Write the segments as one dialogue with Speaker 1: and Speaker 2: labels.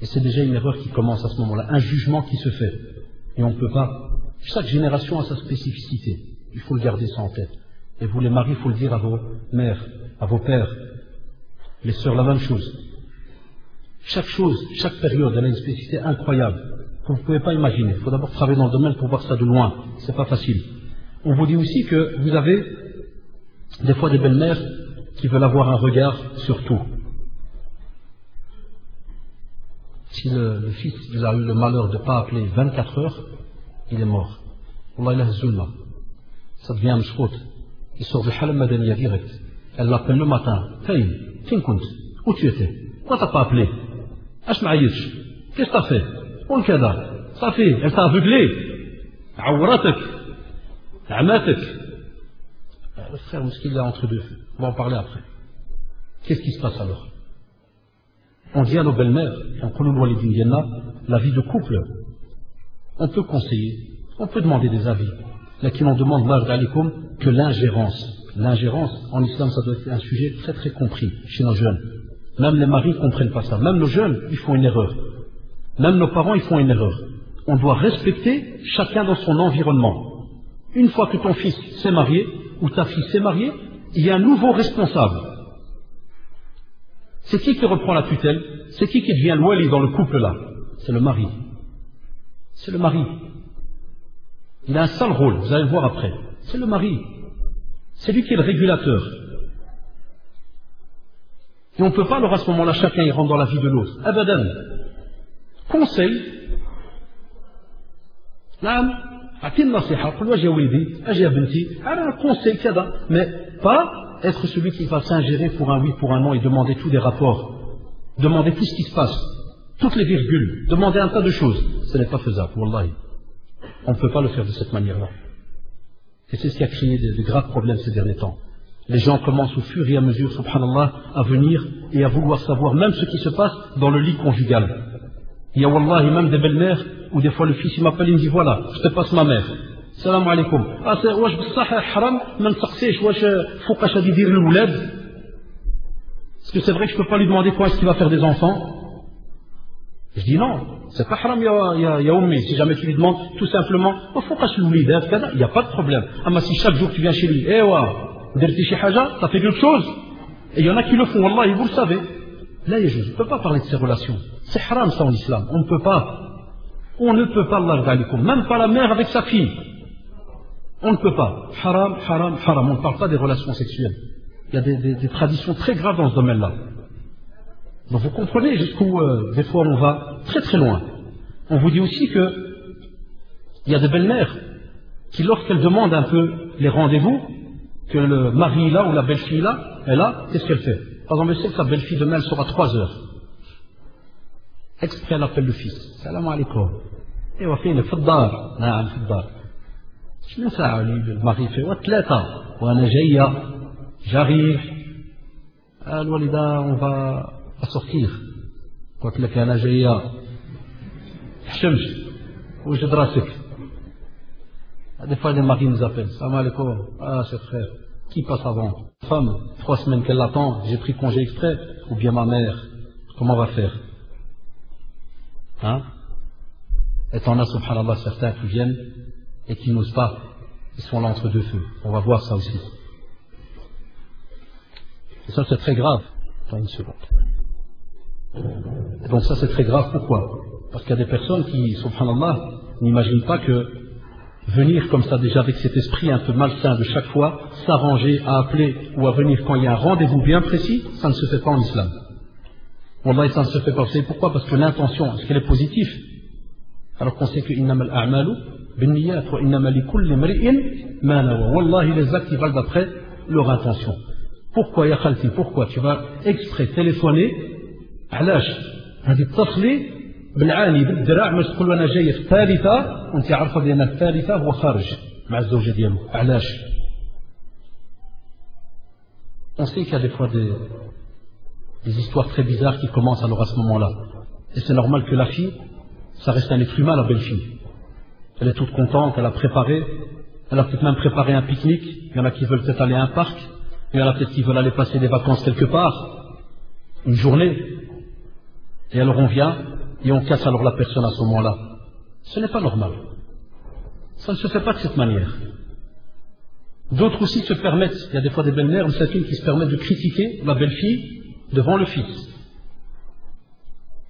Speaker 1: Et c'est déjà une erreur qui commence à ce moment-là, un jugement qui se fait. Et on ne peut pas. Chaque génération a sa spécificité. Il faut le garder ça en tête. Et vous les maris, il faut le dire à vos mères, à vos pères, les sœurs, la même chose. Chaque chose, chaque période, elle a une spécificité incroyable que vous ne pouvez pas imaginer. Il faut d'abord travailler dans le domaine pour voir ça de loin. C'est pas facile. On vous dit aussi que vous avez des fois des belles-mères qui veulent avoir un regard sur tout. Si le fils il a eu le malheur de ne pas appeler 24 heures, il est mort. Wallah il a zulma. Ça devient un mshkout. Il sort du Halam Madaniya direct. Elle l'appelle le matin. Hey, où tu étais? Pourquoi t'as pas appelé? Qu'est-ce que t'as fait? On le ça fait, elle t'a aveuglé. Aouratek. Amatek. Le frère Mouski est entre deux feux. On va en parler après. Qu'est-ce qui se passe alors? On dit à nos belles-mères, la vie de couple, on peut conseiller, on peut demander des avis. Là, qui l'on demande, que l'ingérence. L'ingérence, en islam, ça doit être un sujet très très compris chez nos jeunes. Même les maris ne comprennent pas ça. Même nos jeunes, ils font une erreur. Même nos parents, ils font une erreur. On doit respecter chacun dans son environnement. Une fois que ton fils s'est marié, ou ta fille s'est mariée, il y a un nouveau responsable. C'est qui reprend la tutelle? C'est qui devient l'ouali dans le couple là? C'est le mari. C'est le mari. Il a un sale rôle, vous allez le voir après. C'est le mari. C'est lui qui est le régulateur. Et on ne peut pas, alors à ce moment-là, chacun y rentre dans la vie de l'autre. Abadan. Conseil. Conseil, mais pas être celui qui va s'ingérer pour un oui, pour un non et demander tous les rapports, demander tout ce qui se passe, toutes les virgules, demander un tas de choses. Ce n'est pas faisable, wallahi. On ne peut pas le faire de cette manière-là. Et c'est ce qui a créé de graves problèmes ces derniers temps. Les gens commencent au fur et à mesure, subhanallah, à venir et à vouloir savoir même ce qui se passe dans le lit conjugal. Il y a wallahi même des belles-mères où des fois le fils il m'appelle, il me dit voilà, je te passe ma mère. Salam alaikum. Ah c'est واش بصح حرام ما نسقسيش واش فوقاش غادي يدير الولاد. Est-ce que c'est vrai que je ne peux pas lui demander quand est-ce qu'il va faire des enfants? Je dis non, c'est pas haram ya ummi. Si jamais tu lui demandes tout simplement فوقاش الوليدات كذا, il n'y a pas de problème. Ah mais si chaque jour tu viens chez lui, eh ouais, درتي شي حاجه, t'as fait quelque chose. Et il y en a qui le font, wallahi, vous le savez. Là, je ne peux pas parler de ces relations. C'est haram ça en islam. On ne peut pas. On ne peut pas, Allah ghalikum. Même pas la mère avec sa fille. On ne peut pas. Haram, haram, haram. On ne parle pas des relations sexuelles. Il y a des traditions très graves dans ce domaine-là. Donc vous comprenez jusqu'où, des fois, on va très très loin. On vous dit aussi que il y a des belles-mères qui, lorsqu'elles demandent un peu les rendez-vous, que le mari là ou la belle-fille là, elle a, qu'est-ce qu'elle fait? Par exemple, elle sait que sa belle-fille demain, elle sera 3 heures. Exprès, elle appelle le fils. Salam alaikum. Et on fait une fiddar. Naam, fiddar. Je ne sais pas, le mari fait, ouais, 3. Ouana jaya. J'arrive. Al-walida, on va sortir. Quoi que le kana jaya. Hchemj. Où je drasik. Des fois, les maris nous appellent. Salam alaikum. Ah, c'est frère. Qui passe avant? Femme, 3 semaines qu'elle l'attend, j'ai pris congé exprès, ou bien ma mère, comment on va faire? Hein? Et t'en as, subhanallah, certains qui viennent et qui n'osent pas, ils sont là entre deux feux. On va voir ça aussi. Et ça, c'est très grave. Attends une seconde. Et donc ça, c'est très grave, pourquoi? Parce qu'il y a des personnes qui, subhanallah, n'imaginent pas que venir comme ça déjà avec cet esprit un peu malsain de chaque fois, s'arranger à appeler ou à venir quand il y a un rendez-vous bien précis, ça ne se fait pas en islam. Wallah, ça ne se fait pas. Vous savez pourquoi? Parce que l'intention, est-ce qu'elle est positive? Alors qu'on sait que innamal a'malu binniyat wa innama likulli imri'in ma nawa. Wallahi, les actes ils valent d'après leur intention. Pourquoi ya khalti? Pourquoi tu vas exprès téléphoner? علاش هذه اتصلي بالعاني بالدراع باش تقول انا جاي في الثالثه وانت عارفه بان الثالثه هو خارج مع الزوجه ديالو. علاش؟ On sait qu'il y a des fois des histoires très bizarres qui commencent alors à ce moment-là. Et c'est normal que la fille, ça reste un être humain, la belle-fille. Elle est toute contente, elle a préparé, elle a peut-être même préparé un pique-nique. Il y en a qui veulent peut-être aller à un parc, il y en a peut-être qui veulent aller passer des vacances quelque part, une journée. Et alors on vient, et on casse alors la personne à ce moment-là. Ce n'est pas normal. Ça ne se fait pas de cette manière. D'autres aussi se permettent, il y a des fois des belles-mères, qui se permettent de critiquer la belle-fille devant le fils.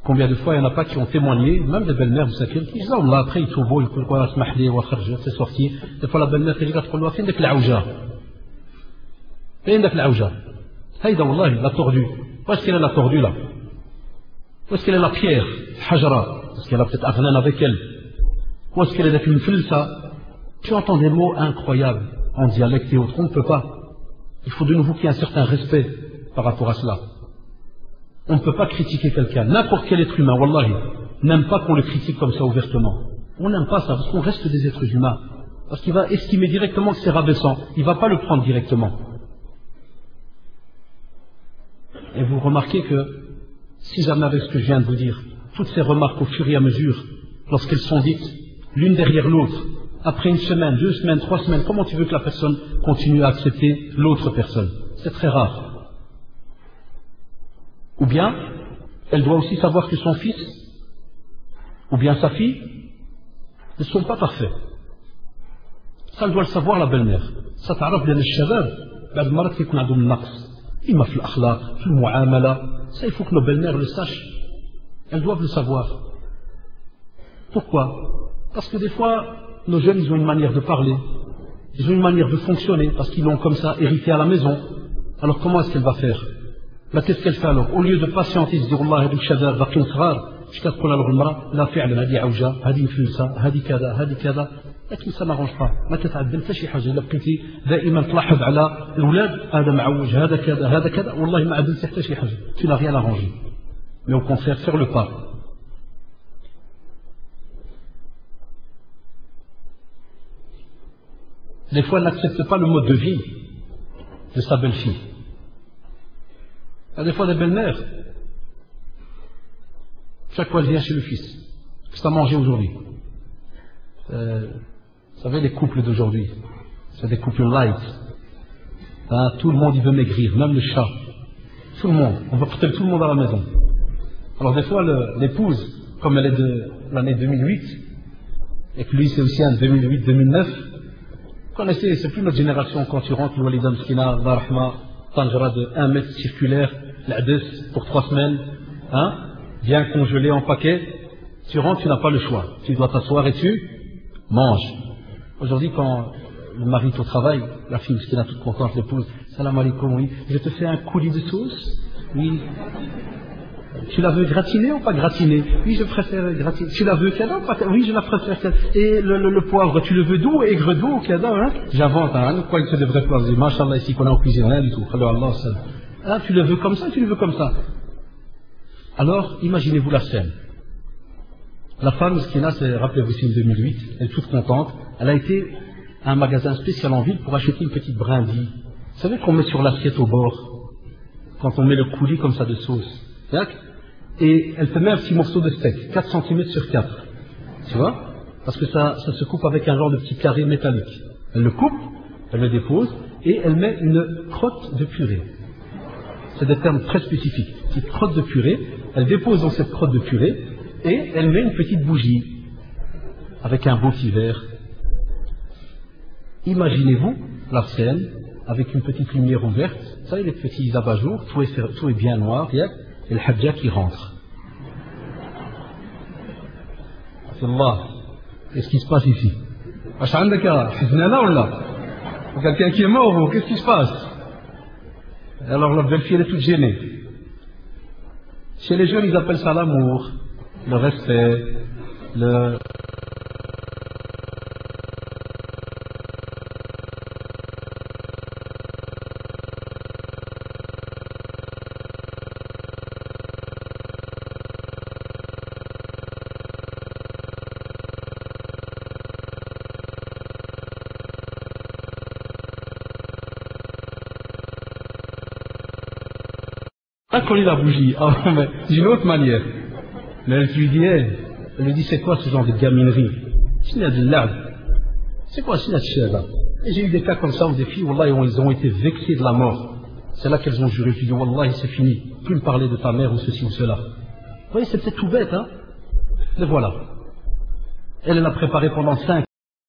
Speaker 1: Combien de fois il n'y en a pas qui ont témoigné, même des belles-mères, qui disent oh là, après il trouve beau, il peut quoi, c'est sorti. Des fois la belle-mère qui dit fin de l'auja. Fin de l'auja. Haïda wallah, il l'a tordu. Où est-ce qu'elle a tordu là? Où est-ce qu'elle a la pierre? Hajra. Est-ce qu'elle a peut-être Aghnan avec elle? Où est-ce qu'elle est avec une filsa? Tu entends des mots incroyables en dialecte et autres, on ne peut pas. Il faut de nouveau qu'il y ait un certain respect par rapport à cela. On ne peut pas critiquer quelqu'un. N'importe quel être humain, wallahi, n'aime pas qu'on le critique comme ça ouvertement. On n'aime pas ça, parce qu'on reste des êtres humains. Parce qu'il va estimer directement que c'est rabaissant. Il ne va pas le prendre directement. Et vous remarquez que, si jamais avec ce que je viens de vous dire, toutes ces remarques au fur et à mesure, lorsqu'elles sont dites l'une derrière l'autre, après une semaine, 2 semaines, 3 semaines, comment tu veux que la personne continue à accepter l'autre personne? C'est très rare. Ou bien, elle doit aussi savoir que son fils, ou bien sa fille, ne sont pas parfaits. Ça, elle doit le savoir, la belle-mère. Ça t'arrive bien le shabab, بعد مرات يكون عندهم النقص. إما في الأخلاق، في المعاملة. Ça, il faut que nos belles-mères le sachent. Elles doivent le savoir. Pourquoi? Parce que des fois, nos jeunes, ils ont une manière de parler, ils ont une manière de fonctionner, parce qu'ils l'ont comme ça hérité à la maison. Alors comment est-ce qu'elle va faire? Là, qu'est-ce qu'elle fait alors? Au lieu de patienter, se dire Allah, هذوك الشباب باقيين صغار، اش كتقول له المرأة؟ لا فعلا هذه عوجة، هذه مفلسة، هذه كذا، هذه كذا، لكن ça n'arrange pas. ما تتعدل حتى شي حاجة. إلا بقيتي دائما تلاحظ على الأولاد هذا معوج، هذا كذا، هذا كذا، والله ما عدلتي حتى شي حاجة. Tu n'as rien arrangé. Mais au contraire, faire le pas. Des fois, elle n'accepte pas le mode de vie de sa belle-fille. Il y a des fois des belles-mères. Chaque fois, elle vient chez le fils. Qu'est-ce que tu as mangé aujourd'hui? Vous savez, les couples d'aujourd'hui, c'est des couples light. Hein, tout le monde, il veut maigrir, même le chat. Tout le monde. On va porter tout le monde à la maison. Alors, des fois, l'épouse, comme elle est de l'année 2008, et que lui, c'est aussi un 2008-2009, vous connaissez, c'est plus notre génération quand tu rentres, l'Walida Mskina, Allah Rahma, Tanjara de 1 mètre circulaire, l'Adès pour 3 semaines, hein, bien congelé en paquet, tu rentres, tu n'as pas le choix. Tu dois t'asseoir et tu manges. Aujourd'hui, quand le mari est au travail, la fille Mskina toute contente, l'épouse, salam alaikum, oui, je te fais un coulis de sauce, oui. Tu la veux gratinée ou pas gratinée? Oui, je préfère gratinée. Tu la veux cadeau ou pas cadeau? Oui, je la préfère cadeau. Et le poivre, tu le veux doux, aigre doux ou cadeau, hein? J'invente, hein? Quoi, il se devrait pas dire, Masha'Allah, ici qu'on est en cuisine, rien du tout. Allah, ça. Ah, tu le veux comme ça, tu le veux comme ça. Alors, imaginez-vous la scène. La femme, ce qu'il a, c'est, rappelez-vous, c'est en 2008, elle est toute contente. Elle a été à un magasin spécial en ville pour acheter une petite brindille. Vous savez qu'on met sur l'assiette au bord, quand on met le coulis comme ça de sauce. Et elle te met un petit morceau de steak, 4 cm sur 4. Tu vois? Parce que ça se coupe avec un genre de petit carré métallique. Elle le coupe, elle le dépose, et elle met une crotte de purée. C'est des termes très spécifiques. Une petite crotte de purée, elle dépose dans cette crotte de purée, et elle met une petite bougie, avec un beau petit verre. Imaginez-vous la scène, avec une petite lumière ouverte, vous savez, les petits abat-jours, tout est bien noir, et le hadja qui rentre. C'est Allah. Qu'est-ce qui se passe ici? Quelqu'un qui est mort ou qu'est-ce qui se passe? Alors la belle-fille elle est toute gênée. Chez les jeunes ils appellent ça l'amour, le respect, le... coller la bougie, d'une autre manière. Mais elle lui dit, elle lui dit, c'est quoi ce genre de gaminerie? C'est quoi ce là? Et j'ai eu des cas comme ça où des filles, wallah, ils ont été vexées de la mort. C'est là qu'elles ont juré, je dis, wallah, c'est fini. Plus me parler de ta mère ou ceci ou cela. Vous voyez, c'est peut-être tout bête, hein? Les voilà. Elle l'a préparé pendant 5